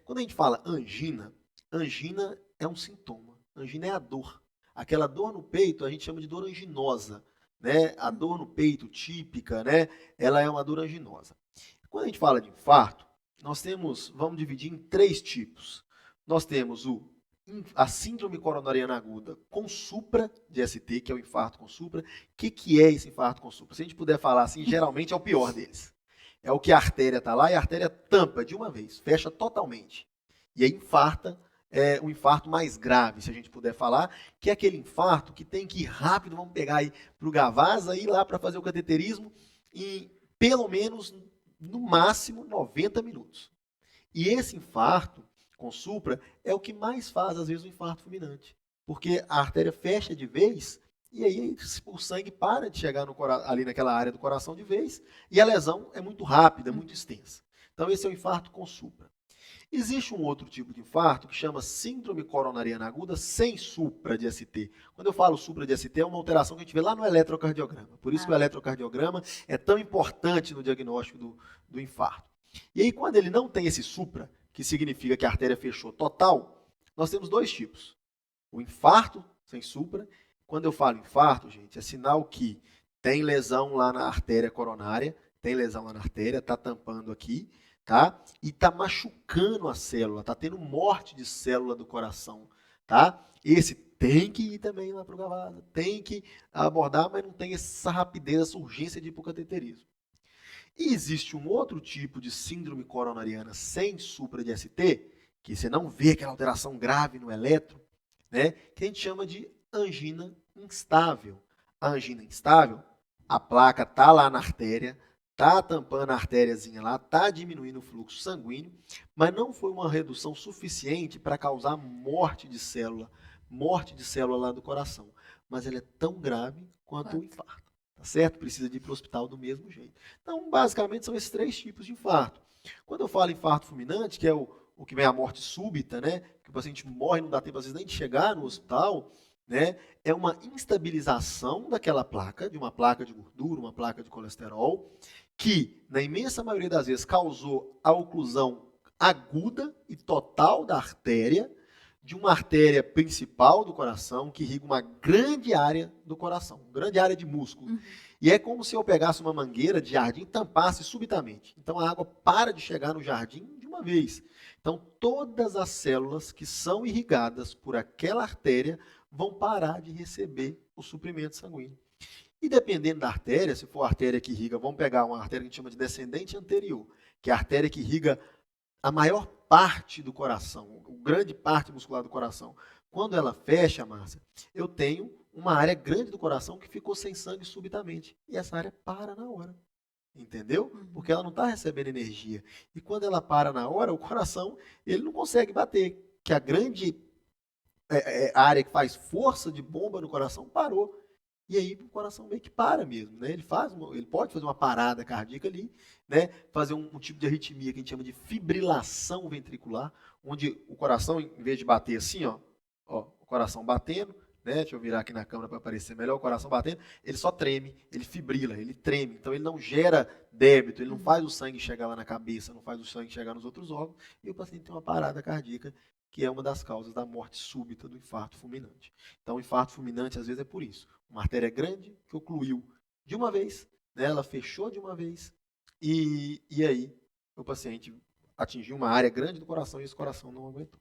Quando a gente fala angina, angina é um sintoma. Angina é a dor. Aquela dor no peito a gente chama de dor anginosa, né? A dor no peito típica, né? Ela é uma dor anginosa. Quando a gente fala de infarto, nós temos, vamos dividir em três tipos. Nós temos a síndrome coronariana aguda com supra de ST, que é o infarto com supra. O que é esse infarto com supra? Se a gente puder falar assim, geralmente é o pior deles. É o que a artéria está lá e a artéria tampa de uma vez, fecha totalmente. E aí infarta, é um infarto mais grave, se a gente puder falar, que é aquele infarto que tem que ir rápido, vamos pegar aí para o Gavasa, ir lá para fazer o cateterismo em pelo menos, no máximo, 90 minutos. E esse infarto com supra é o que mais faz, às vezes, o infarto fulminante. Porque a artéria fecha de vez e aí o sangue para de chegar ali naquela área do coração de vez e a lesão é muito rápida, muito extensa. Então, esse é o infarto com supra. Existe um outro tipo de infarto que chama síndrome coronariana aguda sem supra de ST. Quando eu falo supra de ST, é uma alteração que a gente vê lá no eletrocardiograma. Por isso que o eletrocardiograma é tão importante no diagnóstico do infarto. E aí, quando ele não tem esse supra, que significa que a artéria fechou total, nós temos dois tipos. O infarto sem supra. Quando eu falo infarto, gente, é sinal que tem lesão lá na artéria coronária, tem lesão lá na artéria, está tampando aqui, tá? E está machucando a célula, está tendo morte de célula do coração, tá? Esse tem que ir também lá para o Gavasa, tem que abordar, mas não tem essa rapidez, essa urgência de ir para o cateterismo. E existe um outro tipo de síndrome coronariana sem supra de ST, que você não vê aquela alteração grave no eletro, né? Que a gente chama de angina instável. A angina instável, a placa está lá na artéria, está tampando a artériazinha lá, está diminuindo o fluxo sanguíneo, mas não foi uma redução suficiente para causar morte de célula lá do coração. Mas ela é tão grave quanto o infarto. Tá certo? Precisa de ir para o hospital do mesmo jeito. Então, basicamente, são esses três tipos de infarto. Quando eu falo infarto fulminante, que é o que vem a morte súbita, né? Que o paciente morre, não dá tempo, às vezes, nem de chegar no hospital, né? É uma instabilização daquela placa, de uma placa de gordura, uma placa de colesterol, que, na imensa maioria das vezes, causou a oclusão aguda e total da artéria, de uma artéria principal do coração, que irriga uma grande área do coração, uma grande área de músculo. E é como se eu pegasse uma mangueira de jardim e tampasse subitamente. Então a água para de chegar no jardim de uma vez. Então todas as células que são irrigadas por aquela artéria vão parar de receber o suprimento sanguíneo. E dependendo da artéria, se for a artéria que irriga, vamos pegar uma artéria que a gente chama de descendente anterior, que é a artéria que irriga a maior parte do coração, a grande parte muscular do coração. Quando ela fecha, Márcia, eu tenho uma área grande do coração que ficou sem sangue subitamente. E essa área para na hora. Entendeu? Porque ela não está recebendo energia. E quando ela para na hora, o coração ele não consegue bater. Que a grande área que faz força de bomba no coração parou. E aí o coração meio que para mesmo, né? Ele pode fazer uma parada cardíaca ali, né? Fazer um tipo de arritmia que a gente chama de fibrilação ventricular, onde o coração, em vez de bater assim, ó, o coração batendo, né? Deixa eu virar aqui na câmera para aparecer melhor, o coração batendo, ele só treme, ele fibrila, ele treme, então ele não gera débito, ele não faz o sangue chegar lá na cabeça, não faz o sangue chegar nos outros órgãos, e o paciente tem uma parada cardíaca, que é uma das causas da morte súbita do infarto fulminante. Então, o infarto fulminante, às vezes, é por isso. Uma artéria grande que ocluiu de uma vez, né, ela fechou de uma vez, e aí o paciente atingiu uma área grande do coração e esse coração não aguentou.